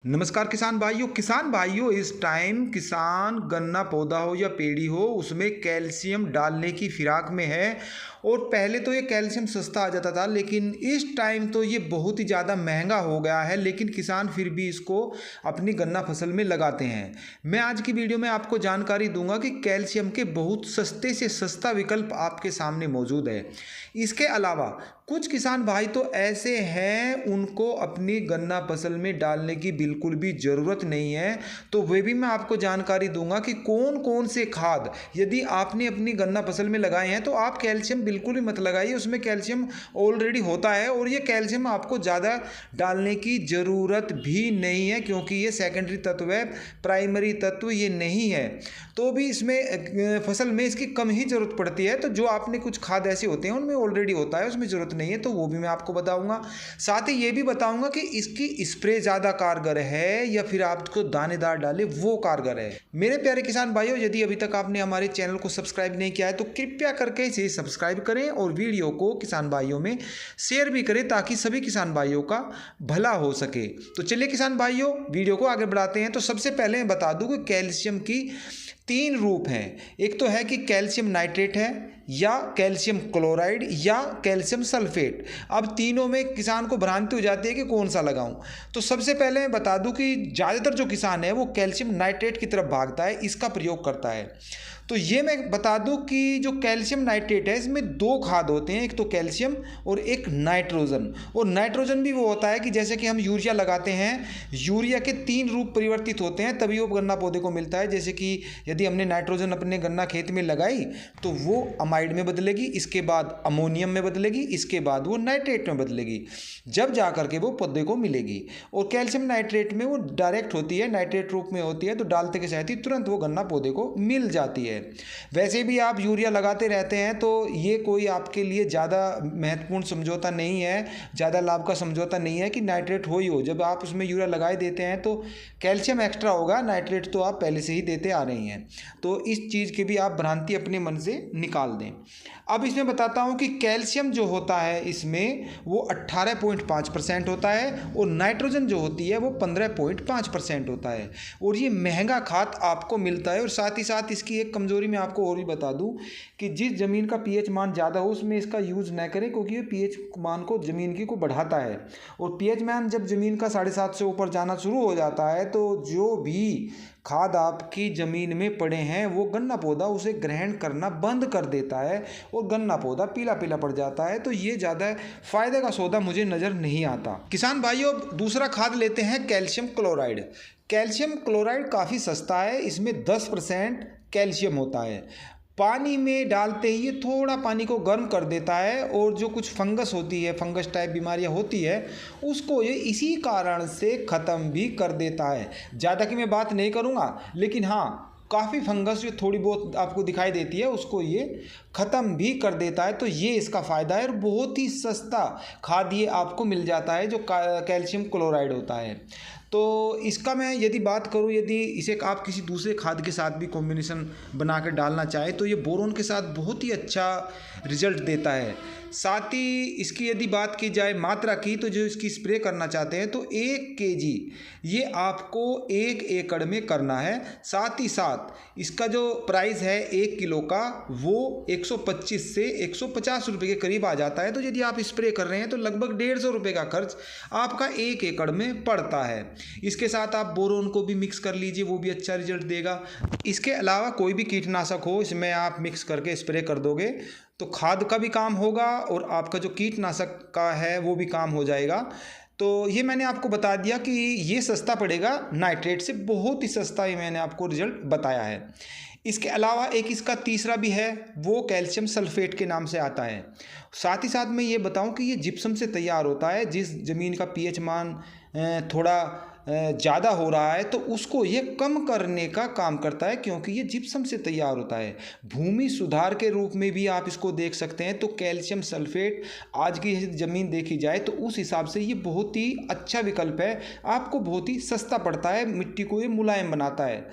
नमस्कार किसान भाइयों इस टाइम किसान गन्ना पौधा हो या पेड़ी हो उसमें कैल्शियम डालने की फिराक में है। और पहले तो ये कैल्शियम सस्ता आ जाता था, लेकिन इस टाइम तो ये बहुत ही ज़्यादा महंगा हो गया है। लेकिन किसान फिर भी इसको अपनी गन्ना फसल में लगाते हैं। मैं आज की वीडियो में आपको जानकारी दूंगा कि कैल्शियम के बहुत सस्ते से सस्ता विकल्प आपके सामने मौजूद है। इसके अलावा कुछ किसान भाई तो ऐसे हैं उनको अपनी गन्ना फसल में डालने की बिल्कुल भी ज़रूरत नहीं है, तो वे भी मैं आपको जानकारी दूंगा कि कौन कौन से खाद यदि आपने अपनी गन्ना फसल में लगाए हैं तो आप कैल्शियम बिल्कुल भी मत लगाइए। उसमें कैल्शियम ऑलरेडी होता है और ये कैल्शियम आपको ज़्यादा डालने की ज़रूरत भी नहीं है, क्योंकि ये सेकेंडरी तत्व है, प्राइमरी तत्व ये नहीं है। तो भी इसमें फसल में इसकी कम ही ज़रूरत पड़ती है। तो जो आपने कुछ खाद ऐसे होते हैं उनमें ऑलरेडी होता है, उसमें ज़रूरत नहीं है, तो वो भी मैं आपको बताऊंगा। साथ ही ये भी बताऊंगा कि इसकी स्प्रे ज़्यादा कारगर है या फिर आपको दानेदार डाले वो कारगर है। मेरे प्यारे किसान भाइयों, यदि अभी तक आपने हमारे चैनल को सब्सक्राइब नहीं किया है तो कृपया करके इसे सब्सक्राइब करें और वीडियो को किसान भाइयों में शेयर भी करें ताकि सभी किसान भाइयों का भला हो सके। तो चलिए किसान भाइयों, वीडियो को आगे बढ़ाते हैं। तो सबसे पहले मैं बता दूं कि कैल्शियम की तीन रूप हैं। एक तो है कि कैल्शियम नाइट्रेट है, या कैल्शियम क्लोराइड, या कैल्शियम सल्फेट। अब तीनों में किसान को भ्रांति हो जाती है कि कौन सा लगाऊं। तो सबसे पहले मैं बता दूं कि ज़्यादातर जो किसान है वो कैल्शियम नाइट्रेट की तरफ भागता है, इसका प्रयोग करता है। तो ये मैं बता दूं कि जो कैल्शियम नाइट्रेट है इसमें दो खाद होते हैं, एक तो कैल्शियम और एक नाइट्रोजन। और नाइट्रोजन भी वो होता है कि जैसे कि हम यूरिया लगाते हैं, यूरिया के तीन रूप परिवर्तित होते हैं तभी वो गन्ना पौधे को मिलता है। जैसे कि यदि हमने नाइट्रोजन अपने गन्ना खेत में लगाई तो वो अमाइड में बदलेगी, इसके बाद अमोनियम में बदलेगी, इसके बाद वो नाइट्रेट में बदलेगी, जब जा करके वो पौधे को मिलेगी। और कैल्शियम नाइट्रेट में वो डायरेक्ट होती है, नाइट्रेट रूप में होती है, तो डालते के साथ ही तुरंत वो गन्ना पौधे को मिल जाती है। वैसे भी आप यूरिया लगाते रहते हैं तो ये कोई आपके लिए ज़्यादा महत्वपूर्ण समझौता नहीं है, ज़्यादा लाभ का समझौता नहीं है कि नाइट्रेट हो ही हो। जब आप उसमें यूरिया लगाए देते हैं तो कैल्शियम एक्स्ट्रा होगा, नाइट्रेट तो आप पहले से ही देते आ रही हैं। तो इस चीज़ की भी आप भ्रांति अपने मन से निकाल दें। अब इसमें बताता हूँ कि कैल्शियम जो होता है इसमें वो 18.5% होता है और नाइट्रोजन जो होती है वो 15.5% होता है। और ये महंगा खाद आपको मिलता है। और साथ ही साथ इसकी एक कमज़ोरी मैं आपको और भी बता दूं कि जिस ज़मीन का पीएच मान ज़्यादा हो उसमें इसका यूज़ न करें, क्योंकि ये पीएच मान को ज़मीन की को बढ़ाता है। और पीएच मान जब ज़मीन का 7.5 से ऊपर जाना शुरू हो जाता है तो जो भी खाद आपकी ज़मीन में पड़े हैं वो गन्ना पौधा उसे ग्रहण करना बंद कर देता है और गन्ना पौधा पीला पीला पड़ जाता है। तो ये ज़्यादा फ़ायदे का सौदा मुझे नज़र नहीं आता। किसान भाइयों, दूसरा खाद लेते हैं कैल्शियम क्लोराइड। कैल्शियम क्लोराइड काफ़ी सस्ता है, इसमें 10% कैल्शियम होता है। पानी में डालते ही ये थोड़ा पानी को गर्म कर देता है और जो कुछ फंगस होती है, फंगस टाइप बीमारियां होती है, उसको ये इसी कारण से ख़त्म भी कर देता है। ज़्यादा की मैं बात नहीं करूँगा, लेकिन हाँ काफ़ी फंगस जो थोड़ी बहुत आपको दिखाई देती है उसको ये ख़त्म भी कर देता है। तो ये इसका फ़ायदा है और बहुत ही सस्ता खाद ये आपको मिल जाता है जो कैल्शियम क्लोराइड होता है। तो इसका मैं यदि बात करूं, यदि इसे आप किसी दूसरे खाद के साथ भी कॉम्बिनेशन बना कर डालना चाहें तो ये बोरोन के साथ बहुत ही अच्छा रिजल्ट देता है। साथ ही इसकी यदि बात की जाए मात्रा की, तो जो इसकी स्प्रे करना चाहते हैं तो 1 केजी ये आपको 1 एकड़ में करना है। साथ ही साथ इसका जो प्राइस है 1 किलो का वो 125 से 150 रुपये के करीब आ जाता है। तो यदि आप स्प्रे कर रहे हैं तो लगभग 150 रुपये का खर्च आपका 1 एकड़ में पड़ता है। इसके साथ आप बोरोन को भी मिक्स कर लीजिए, वो भी अच्छा रिजल्ट देगा। इसके अलावा कोई भी कीटनाशक हो इसमें आप मिक्स करके स्प्रे कर दोगे तो खाद का भी काम होगा और आपका जो कीटनाशक का है वो भी काम हो जाएगा। तो ये मैंने आपको बता दिया कि ये सस्ता पड़ेगा नाइट्रेट से, बहुत ही सस्ता ये मैंने आपको रिजल्ट बताया है। इसके अलावा एक इसका तीसरा भी है, वो कैल्शियम सल्फेट के नाम से आता है। साथ ही साथ मैं ये बताऊं कि ये जिप्सम से तैयार होता है। जिस ज़मीन का पीएच मान थोड़ा ज़्यादा हो रहा है तो उसको ये कम करने का काम करता है, क्योंकि ये जिप्सम से तैयार होता है। भूमि सुधार के रूप में भी आप इसको देख सकते हैं। तो कैल्शियम सल्फेट आज की ज़मीन देखी जाए तो उस हिसाब से ये बहुत ही अच्छा विकल्प है, आपको बहुत ही सस्ता पड़ता है, मिट्टी को ये मुलायम बनाता है।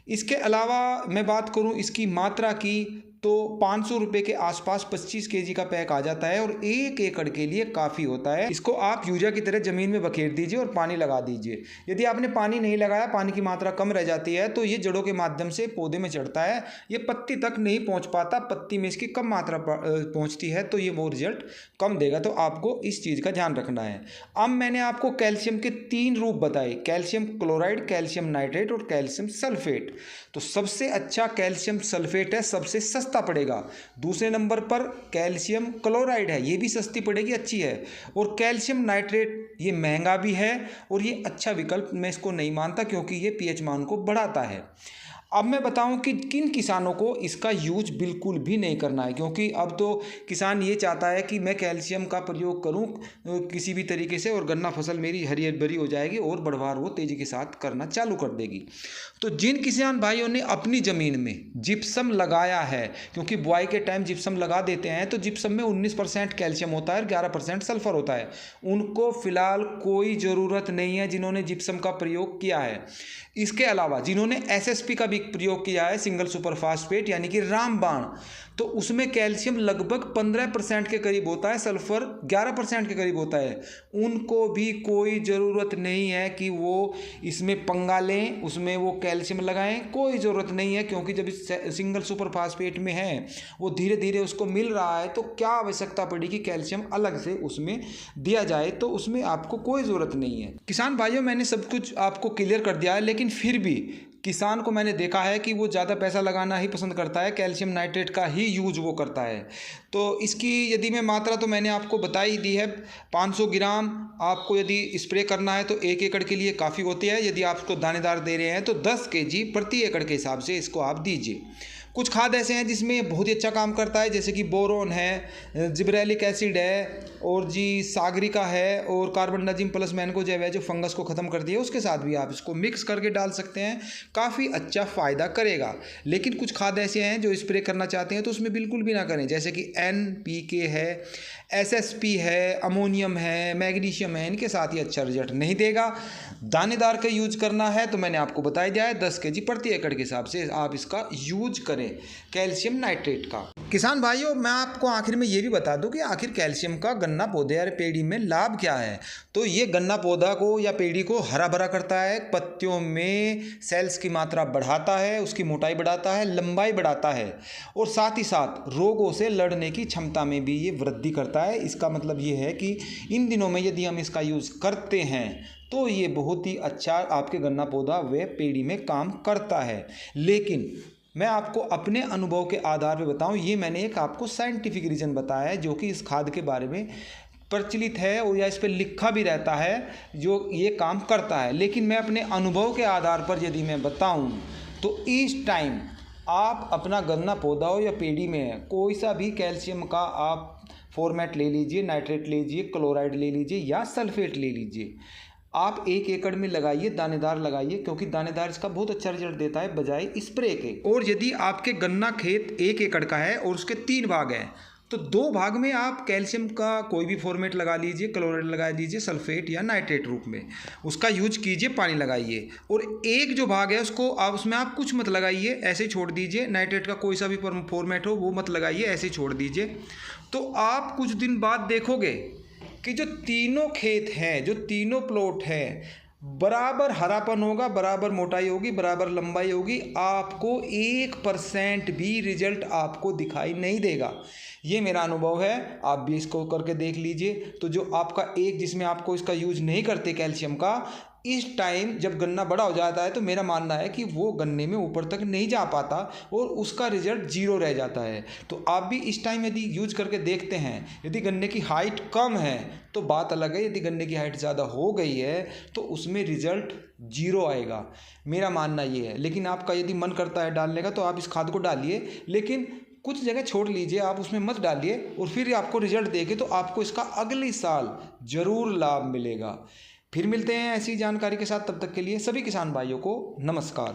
इसके अलावा मैं बात करूं इसकी मात्रा की, तो 500 रुपये के आसपास 25 केजी का पैक आ जाता है और 1 एकड़ के लिए काफ़ी होता है। इसको आप यूरिया की तरह ज़मीन में बखेर दीजिए और पानी लगा दीजिए। यदि आपने पानी नहीं लगाया, पानी की मात्रा कम रह जाती है, तो ये जड़ों के माध्यम से पौधे में चढ़ता है, ये पत्ती तक नहीं पहुँच पाता, पत्ती में इसकी कम मात्रा पहुँचती है, तो ये वो रिजल्ट कम देगा। तो आपको इस चीज़ का ध्यान रखना है। अब मैंने आपको कैल्शियम के 3 रूप बताए, कैल्शियम क्लोराइड, कैल्शियम नाइट्रेट और कैल्शियम सल्फेट। तो सबसे अच्छा कैल्शियम सल्फेट है, सबसे सस्ता पड़ेगा। दूसरे नंबर पर कैल्शियम क्लोराइड है, ये भी सस्ती पड़ेगी, अच्छी है। और कैल्शियम नाइट्रेट ये महंगा भी है और ये अच्छा विकल्प मैं इसको नहीं मानता, क्योंकि ये पीएच मान को बढ़ाता है। अब मैं बताऊं कि किन किसानों को इसका यूज बिल्कुल भी नहीं करना है, क्योंकि अब तो किसान ये चाहता है कि मैं कैल्शियम का प्रयोग करूं किसी भी तरीके से और गन्ना फसल मेरी हरी भरी हो जाएगी और बढ़वार वो तेज़ी के साथ करना चालू कर देगी। तो जिन किसान भाइयों ने अपनी ज़मीन में जिप्सम लगाया है, क्योंकि बुआई के टाइम जिप्सम लगा देते हैं तो जिप्सम में 19% कैल्शियम होता है और 11% सल्फर होता है, उनको फ़िलहाल कोई ज़रूरत नहीं है जिन्होंने जिप्सम का प्रयोग किया है। इसके अलावा जिन्होंने एसएसपी का भी प्रयोग किया है, सिंगल सुपर फास्फेट यानी कि रामबाण, तो उसमें कैल्शियम लगभग 15% के करीब होता है, सल्फर 11% के करीब होता है, उनको भी कोई ज़रूरत नहीं है कि वो इसमें पंगा लें, उसमें वो कैल्शियम लगाएं, कोई ज़रूरत नहीं है। क्योंकि जब इस सिंगल सुपर फास्फेट में है, वो धीरे धीरे उसको मिल रहा है, तो क्या आवश्यकता पड़ी कि कैल्शियम अलग से उसमें दिया जाए, तो उसमें आपको कोई ज़रूरत नहीं है। किसान भाइयों, मैंने सब कुछ आपको क्लियर कर दिया है, लेकिन फिर भी किसान को मैंने देखा है कि वो ज़्यादा पैसा लगाना ही पसंद करता है, कैल्शियम नाइट्रेट का ही यूज वो करता है। तो इसकी यदि मैं मात्रा तो मैंने आपको बता ही दी है, 500 ग्राम आपको यदि स्प्रे करना है तो 1 एकड़ के लिए काफ़ी होती है। यदि आप उसको दानेदार दे रहे हैं तो 10 केजी प्रति एकड़ के हिसाब से इसको आप दीजिए। कुछ खाद ऐसे हैं जिसमें बहुत ही अच्छा काम करता है, जैसे कि बोरोन है, जिब्रेलिक एसिड है और जी सागरिका है और कार्बनडाजिम प्लस मैंकोजेब है जो फंगस को ख़त्म करती है, उसके साथ भी आप इसको मिक्स करके डाल सकते हैं, काफ़ी अच्छा फ़ायदा करेगा। लेकिन कुछ खाद ऐसे हैं जो स्प्रे करना चाहते हैं तो उसमें बिल्कुल भी ना करें, जैसे कि NPK है, SSP है, अमोनियम है, मैग्नीशियम है, इनके साथ ही अच्छा रिजल्ट नहीं देगा। दानेदार का यूज करना है तो मैंने आपको बताया दिया है, 10 केजी प्रति एकड़ के हिसाब से आप इसका यूज करें कैल्शियम नाइट्रेट का। किसान भाइयों, मैं आपको आखिर में ये भी बता दूं कि आखिर कैल्शियम का गन्ना पौधे या पेड़ी में लाभ क्या है। तो ये गन्ना पौधा को या पेड़ी को हरा भरा करता है, पत्तियों में सेल्स की मात्रा बढ़ाता है, उसकी मोटाई बढ़ाता है, लंबाई बढ़ाता है और साथ ही साथ रोगों से लड़ने की क्षमता में भी ये वृद्धि करता है। इसका मतलब ये है कि इन दिनों में यदि हम इसका यूज़ करते हैं तो ये बहुत ही अच्छा आपके गन्ना पौधा व पेड़ी में काम करता है। लेकिन मैं आपको अपने अनुभव के आधार पर बताऊं, ये मैंने एक आपको साइंटिफिक रीज़न बताया है जो कि इस खाद के बारे में प्रचलित है और या इस पर लिखा भी रहता है जो ये काम करता है। लेकिन मैं अपने अनुभव के आधार पर यदि मैं बताऊं तो इस टाइम आप अपना गन्ना पौधा हो या पेड़ी में कोई सा भी कैल्शियम का आप फॉर्मेट ले लीजिए, नाइट्रेट ले लीजिए, क्लोराइड ले लीजिए या सल्फेट ले लीजिए, आप 1 एकड़ में लगाइए, दानेदार लगाइए, क्योंकि दानेदार इसका बहुत अच्छा रिजल्ट देता है बजाय स्प्रे के। और यदि आपके गन्ना खेत 1 एकड़ का है और उसके 3 भाग हैं तो 2 भाग में आप कैल्शियम का कोई भी फॉर्मेट लगा लीजिए, क्लोराइड लगा दीजिए, सल्फेट या नाइट्रेट रूप में उसका यूज कीजिए, पानी लगाइए। और एक जो भाग है उसको आप उसमें आप कुछ मत लगाइए, ऐसे ही छोड़ दीजिए, नाइट्रेट का कोई सा भी फॉर्मेट हो वो मत लगाइए, ऐसे ही छोड़ दीजिए। तो आप कुछ दिन बाद देखोगे कि जो तीनों खेत हैं, जो तीनों प्लॉट हैं, बराबर हरापन होगा, बराबर मोटाई होगी, बराबर लंबाई होगी, आपको 1% भी रिजल्ट आपको दिखाई नहीं देगा। ये मेरा अनुभव है, आप भी इसको करके देख लीजिए। तो जो आपका एक जिसमें आपको इसका यूज नहीं करते कैल्शियम का, इस टाइम जब गन्ना बड़ा हो जाता है तो मेरा मानना है कि वो गन्ने में ऊपर तक नहीं जा पाता और उसका रिजल्ट 0 रह जाता है। तो आप भी इस टाइम यदि यूज करके देखते हैं, यदि गन्ने की हाइट कम है तो बात अलग है, यदि गन्ने की हाइट ज़्यादा हो गई है तो उसमें रिजल्ट 0 आएगा, मेरा मानना ये है। लेकिन आपका यदि मन करता है डालने का तो आप इस खाद को डालिए, लेकिन कुछ जगह छोड़ लीजिए, आप उसमें मत डालिए और फिर आपको रिजल्ट देखे तो आपको इसका अगले साल ज़रूर लाभ मिलेगा। फिर मिलते हैं ऐसी जानकारी के साथ, तब तक के लिए सभी किसान भाइयों को नमस्कार।